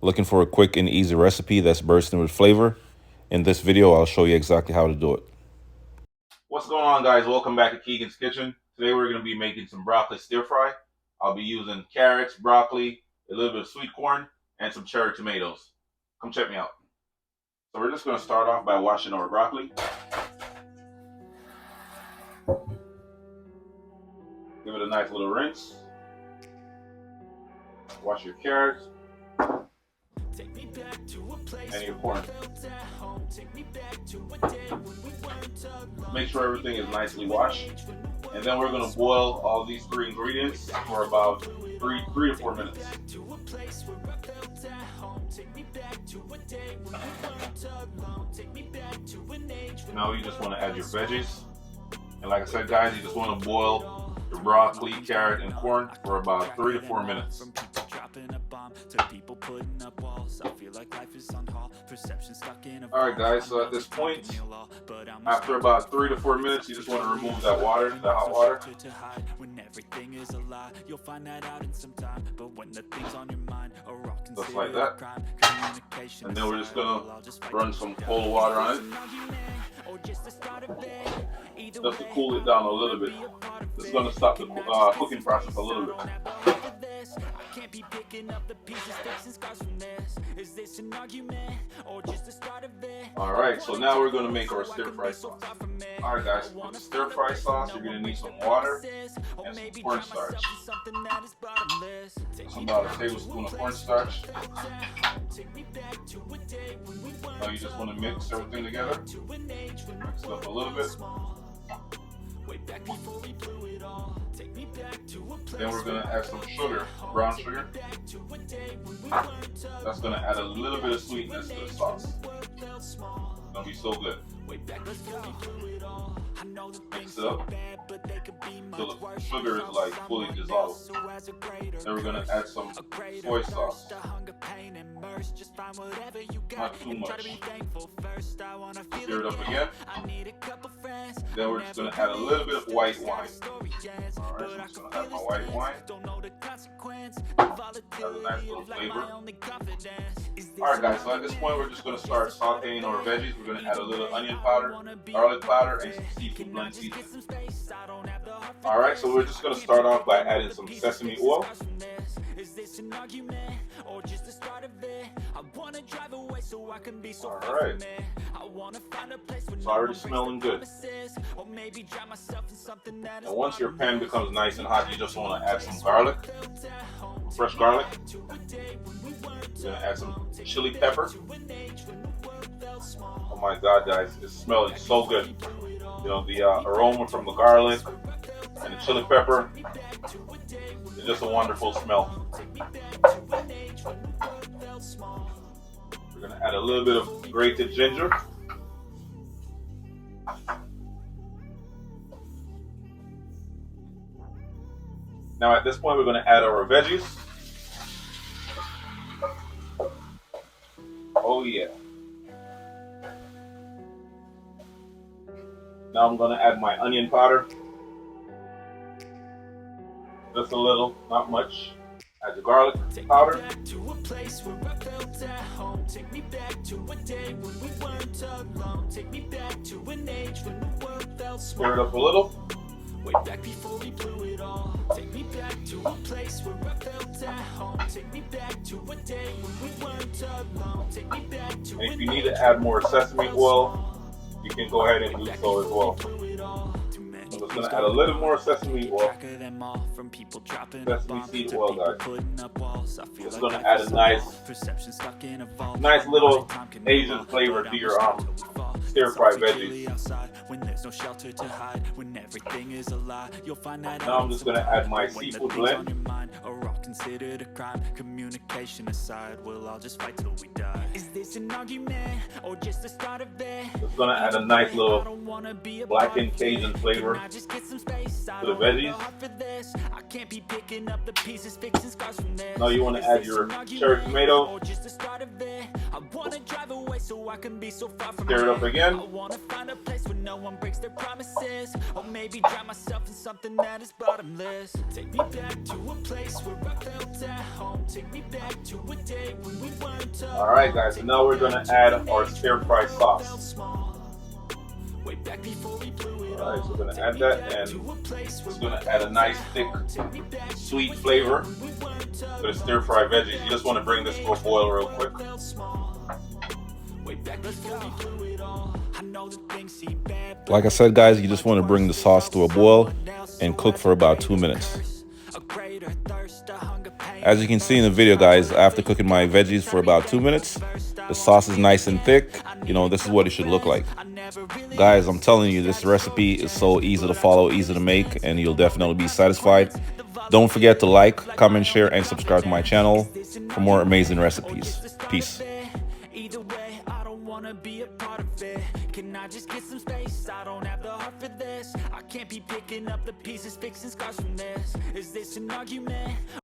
Looking for a quick and easy recipe that's bursting with flavor? In this video, I'll show you exactly how to do it. What's going on, guys? Welcome back to Keegan's Kitchen. Today we're going to be making some broccoli stir fry. I'll be using carrots, broccoli, a little bit of sweet corn, and some cherry tomatoes. Come check me out. So we're just going to start off by washing our broccoli. Give it a nice little rinse. Wash your carrots and your corn. Make sure everything is nicely washed. And then we're going to boil all these three ingredients for about three to 4 minutes. Now you just want to add your veggies. And like I said, guys, you just want to boil your broccoli, carrot, and corn for about 3 to 4 minutes. Alright guys, so at this point, after about 3 to 4 minutes, you just want to remove that water, the hot water. Just like that. And then we're just going to run some cold water on it. Just to cool it down a little bit. This is going to stop the cooking process a little bit. Alright, so now we're going to make our stir fry sauce. Alright guys, for the stir fry sauce, you're going to need some water and some cornstarch. That's about a tablespoon of cornstarch. Now you just want to mix everything together. Mix it up a little bit. Then we're going to add some sugar, brown sugar. That's going to add a little bit of sweetness to the sauce. It's going to be so good. Mix it up until the sugar is like fully dissolved. Then we're going to add some soy sauce. Not too much. Stir it up again. Then we're just going to add a little bit of white wine. Alright, so I'm just going to add my white wine. Has a nice little flavor. Alright guys, so at this point we're just going to start sauteing our veggies. We're going to add a little onion powder, garlic powder, and some seafood blend seasoning. Alright, so we're just going to start off by adding some sesame oil. Alright, it's already smelling good. And once your pan becomes nice and hot, you just want to add some garlic, fresh garlic. You're going to add some chili pepper. Oh my god guys, it's smelling so good. You know, the aroma from the garlic and the chili pepper, it's just a wonderful smell. We're going to add a little bit of grated ginger. Now at this point we're going to add our veggies. Oh yeah. Now I'm going to add my onion powder. Just a little, not much. Add the garlic powder. Stir it up a little. Way back before we blew it all. Take me back to a place where I felt at home. Take me back to a day when we weren't alone. Take me back to. And if you need to add more sesame oil, you can go ahead and do so as well. I'm just going to add a little more sesame oil. Sesame seed oil, guys. It's going to add a nice little Asian flavor to your stir fry veggies. Now I'm just going to add my seafood blend. Considered a crime. Communication aside, we'll all just fight till we die. Is this an argument or just the start of it? It's gonna add a nice little blackened Cajun flavor to the veggies. Now you want to add your cherry tomato. Stir it up again. no one breaks their promises. Or maybe drown myself in something that is bottomless. Take me back to a place where I felt at home. Take me back to a day when we weren't alone. Alright guys, so now we're going to add our stir fry sauce. Alright, so we're going to add that, and it's going to add a nice thick sweet flavor to the stir fry veggies. You just want to bring this to a boil real quick. Like I said guys, you just want to bring the sauce to a boil and cook for about 2 minutes. As you can see in the video guys, after cooking my veggies for about 2 minutes, the sauce is nice and thick. You know, this is what it should look like. Guys, I'm telling you, this recipe is so easy to follow, easy to make, and you'll definitely be satisfied. Don't forget to like, comment, share, and subscribe to my channel for more amazing recipes. Peace. Either way, I don't wanna be a part of it. Can I just get some space? I don't have the heart for this. I can't be picking up the pieces, fixing scars from this. Is this an argument?